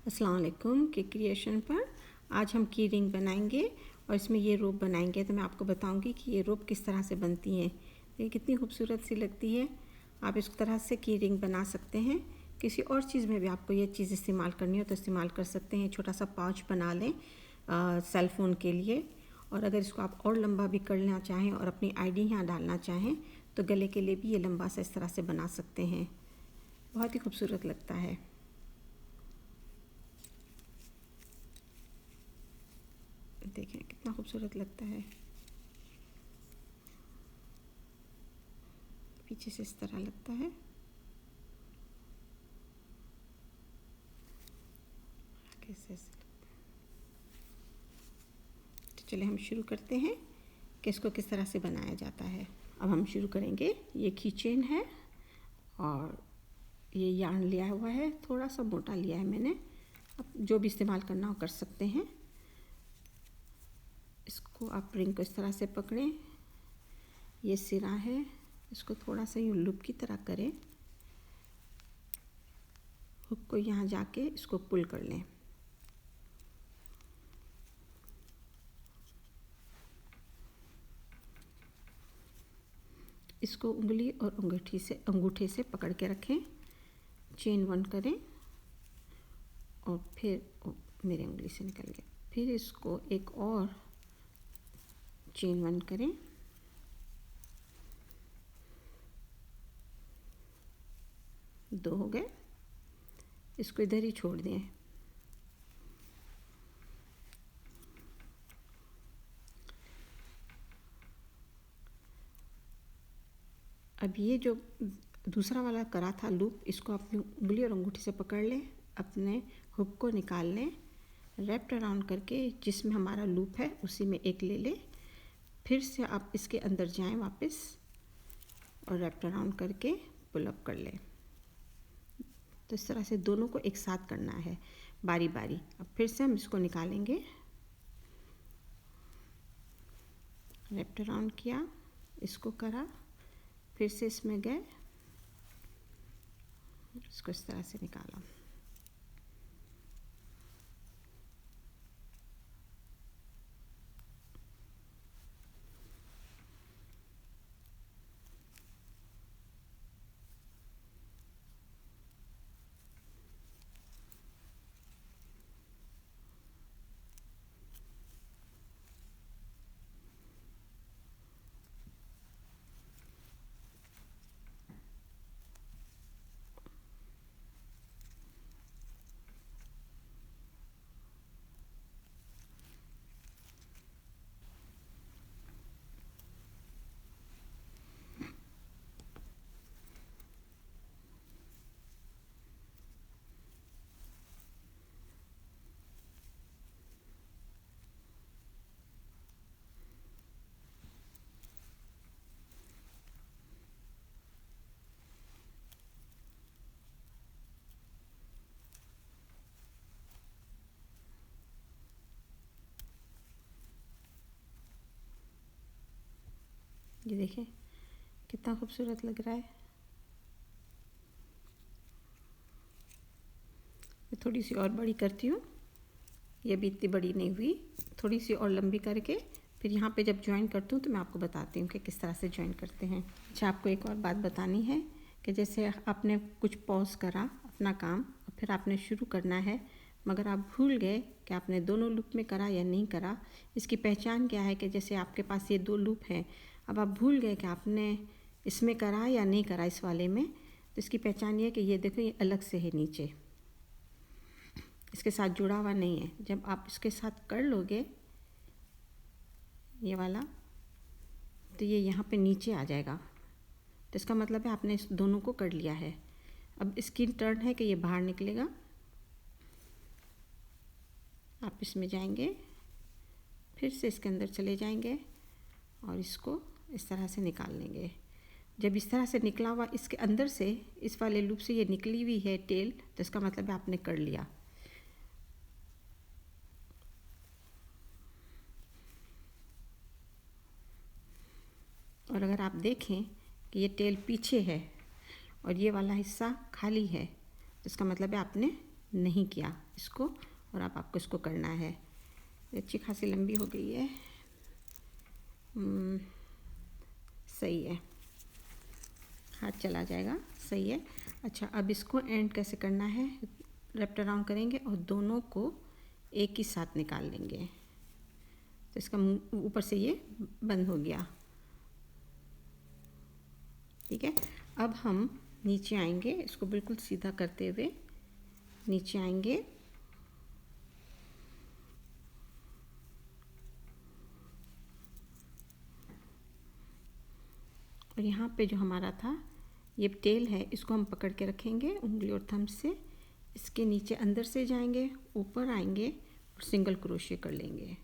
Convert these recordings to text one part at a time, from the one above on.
अस्सलाम वालेकुम। की क्रिएशन पर आज हम की रिंग बनाएंगे और इसमें ये रोप बनाएंगे। तो मैं आपको बताऊंगी कि ये रोप किस तरह से बनती हैं। ये कितनी खूबसूरत सी लगती है। आप इस तरह से की रिंग बना सकते हैं। किसी और चीज़ में भी आपको ये चीज़ इस्तेमाल करनी हो तो इस्तेमाल कर सकते हैं। छोटा सा पाउच बना लें सेल फ़ोन के लिए, और अगर इसको आप और लंबा भी करना चाहें और अपनी आईडी यहाँ डालना चाहें तो गले के लिए भी ये लंबा सा इस तरह से बना सकते हैं। बहुत ही खूबसूरत लगता है। देखें कितना खूबसूरत लगता है। पीछे से इस तरह लगता है। तो चलिए हम शुरू करते हैं कि इसको किस तरह से बनाया जाता है। अब हम शुरू करेंगे। ये की चेन है और ये यार्न लिया हुआ है, थोड़ा सा मोटा लिया है मैंने। अब जो भी इस्तेमाल करना हो कर सकते हैं। इसको आप रिंग को इस तरह से पकड़ें। ये सिरा है, इसको थोड़ा सा यूँ लूप की तरह करें। हुक को यहाँ जाके इसको पुल कर लें। इसको उंगली और अंगूठे से पकड़ के रखें। चेन 1 करें और फिर मेरे उंगली से निकल गया। फिर इसको एक और चेन 1 करें। दो हो गए। इसको इधर ही छोड़ दें। अब ये जो दूसरा वाला करा था लूप, इसको अपनी उंगली और अंगूठे से पकड़ लें। अपने हुक को निकाल लें, रैप्ड अराउंड करके जिसमें हमारा लूप है उसी में एक ले लें। फिर से आप इसके अंदर जाएं वापस और रैप्ड अराउंड करके पुल अप कर लें। तो इस तरह से दोनों को एक साथ करना है बारी बारी। अब फिर से हम इसको निकालेंगे। रैप्ड अराउंड किया, इसको करा, फिर से इसमें गए, इसको इस तरह से निकाला। ये देखें कितना खूबसूरत लग रहा है। मैं थोड़ी सी और बड़ी करती हूँ। ये भी इतनी बड़ी नहीं हुई, थोड़ी सी और लंबी करके फिर यहाँ पे जब ज्वाइन करती हूँ तो मैं आपको बताती हूँ कि किस तरह से ज्वाइन करते हैं। अच्छा, आपको एक और बात बतानी है कि जैसे आपने कुछ पॉज करा अपना काम और फिर आपने शुरू करना है, मगर आप भूल गए कि आपने दोनों लूप में करा या नहीं करा। इसकी पहचान क्या है कि जैसे आपके पास ये 2 लूप हैं, अब आप भूल गए कि आपने इसमें करा या नहीं करा इस वाले में, तो इसकी पहचान ये है कि ये देखो ये अलग से है, नीचे इसके साथ जुड़ा हुआ नहीं है। जब आप इसके साथ कर लोगे ये वाला, तो ये यहाँ पे नीचे आ जाएगा। तो इसका मतलब है आपने इस दोनों को कर लिया है। अब इसकी टर्न है कि ये बाहर निकलेगा। आप इसमें जाएंगे, फिर से इसके अंदर चले जाएंगे और इसको इस तरह से निकाल लेंगे। जब इस तरह से निकला हुआ इसके अंदर से, इस वाले लूप से ये निकली हुई है टेल, तो इसका मतलब है आपने कर लिया। और अगर आप देखें कि ये टेल पीछे है और ये वाला हिस्सा खाली है, तो इसका मतलब है आपने नहीं किया इसको, और अब आपको इसको करना है। अच्छी खासी लंबी हो गई है। सही है, हाथ चला जाएगा, सही है। अच्छा, अब इसको एंड कैसे करना है, रैप्ट अराउंड करेंगे और दोनों को एक ही साथ निकाल लेंगे। तो इसका मुंह ऊपर से ये बंद हो गया, ठीक है। अब हम नीचे आएंगे, इसको बिल्कुल सीधा करते हुए नीचे आएंगे और यहाँ पे जो हमारा था ये टेल है, इसको हम पकड़ के रखेंगे उंगली और थंब से। इसके नीचे अंदर से जाएंगे, ऊपर आएंगे और सिंगल क्रोशे कर लेंगे।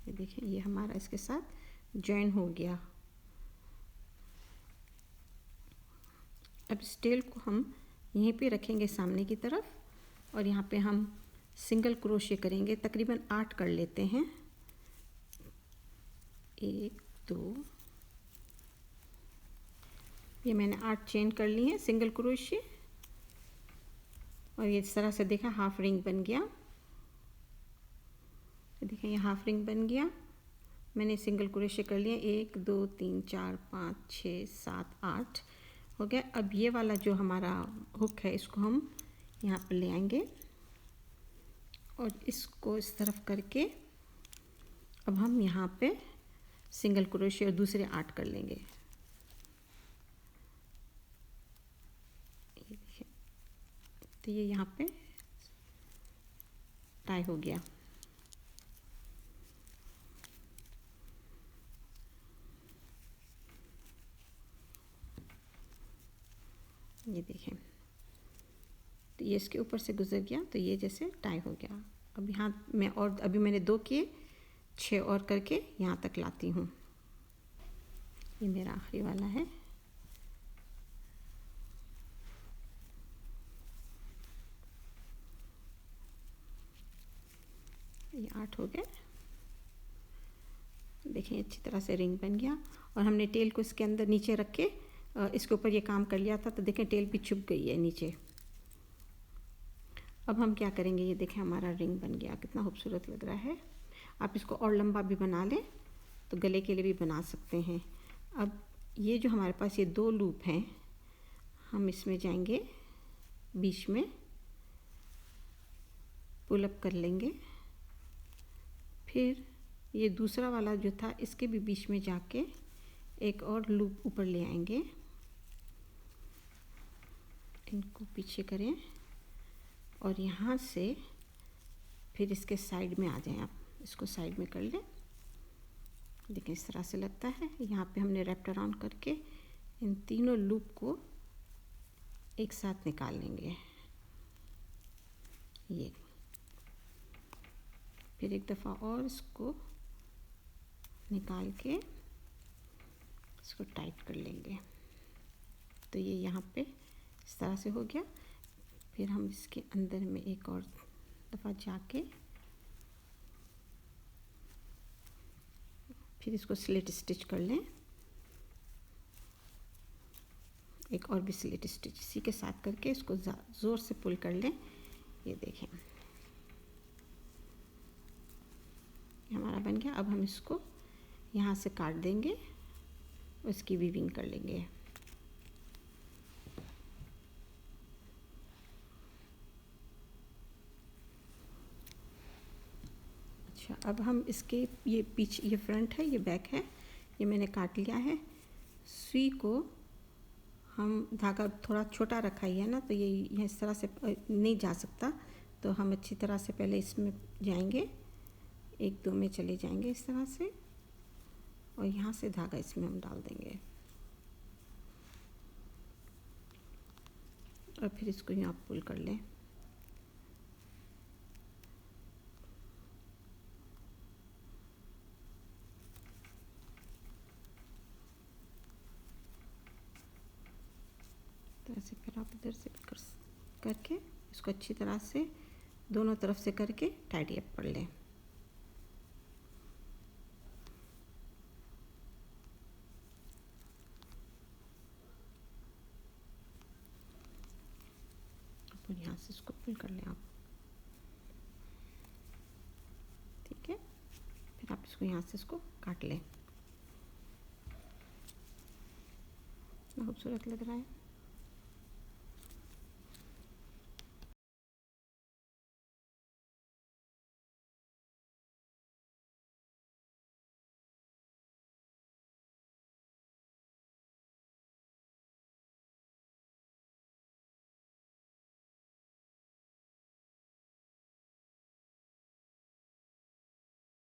ये देखिए, ये हमारा इसके साथ जॉइन हो गया। अब इस टेल को हम यहीं पे रखेंगे सामने की तरफ और यहाँ पे हम सिंगल क्रोशे करेंगे। तकरीबन 8 कर लेते हैं, 1 2, ये मैंने 8 चेन कर ली हैं सिंगल क्रोशे। और ये इस तरह से देखा हाफ रिंग बन गया। देखिए, ये हाफ रिंग बन गया। मैंने सिंगल क्रोशे कर लिया, 1 2 3 4 5 6 7 8 हो गया। अब ये वाला जो हमारा हुक है इसको हम यहाँ पर ले आएंगे और इसको इस तरफ करके अब हम यहाँ पे सिंगल क्रोशे और दूसरे 8 कर लेंगे। ये देखिए, तो ये यहाँ पे टाई हो गया। ये देखें, तो ये इसके ऊपर से गुजर गया, तो ये जैसे टाई हो गया। अब यहाँ मैं और अभी मैंने 2 किए, 6 और करके यहाँ तक लाती हूँ। ये मेरा आखिरी वाला है। ये 8 हो गए। देखें, अच्छी तरह से रिंग बन गया और हमने टेल को इसके अंदर नीचे रख के इसके ऊपर ये काम कर लिया था। तो देखें, टेल भी छुप गई है नीचे। अब हम क्या करेंगे, ये देखें हमारा रिंग बन गया, कितना खूबसूरत लग रहा है। आप इसको और लंबा भी बना लें तो गले के लिए भी बना सकते हैं। अब ये जो हमारे पास ये 2 लूप हैं, हम इसमें जाएंगे, बीच में पुल अप कर लेंगे। फिर ये दूसरा वाला जो था इसके भी बीच में जाके एक और लूप ऊपर ले आएंगे। इनको पीछे करें और यहाँ से फिर इसके साइड में आ जाएं। आप इसको साइड में कर लें। देखिए, इस तरह से लगता है। यहाँ पे हमने रैप्ट अराउंड करके इन तीनों लूप को एक साथ निकाल लेंगे। ये फिर एक दफ़ा और इसको निकाल के इसको टाइट कर लेंगे। तो ये यहाँ पे इस तरह से हो गया। फिर हम इसके अंदर में एक और दफ़ा जाके फिर इसको स्लिट स्टिच कर लें। एक और भी स्लिट स्टिच इसी के साथ करके इसको ज़ोर से पुल कर लें। ये देखें, हमारा बन गया। अब हम इसको यहाँ से काट देंगे और इसकी वीविंग कर लेंगे। अच्छा, अब हम इसके ये पीछे, ये फ्रंट है, ये बैक है, ये मैंने काट लिया है। सुई को हम धागा थोड़ा छोटा रखा ही है ना, तो ये इस तरह से नहीं जा सकता। तो हम अच्छी तरह से पहले इसमें जाएंगे, 1 2 में चले जाएंगे इस तरह से और यहाँ से धागा इसमें हम डाल देंगे और फिर इसको यहाँ पुल कर लें। तो ऐसे फिर आप इधर से करके इसको अच्छी तरह से दोनों तरफ से करके टाइडी अप कर लें। यहाँ से इसको पुल कर लें आप, ठीक है। फिर आप इसको यहाँ से इसको काट लें। खूबसूरत लग रहा है।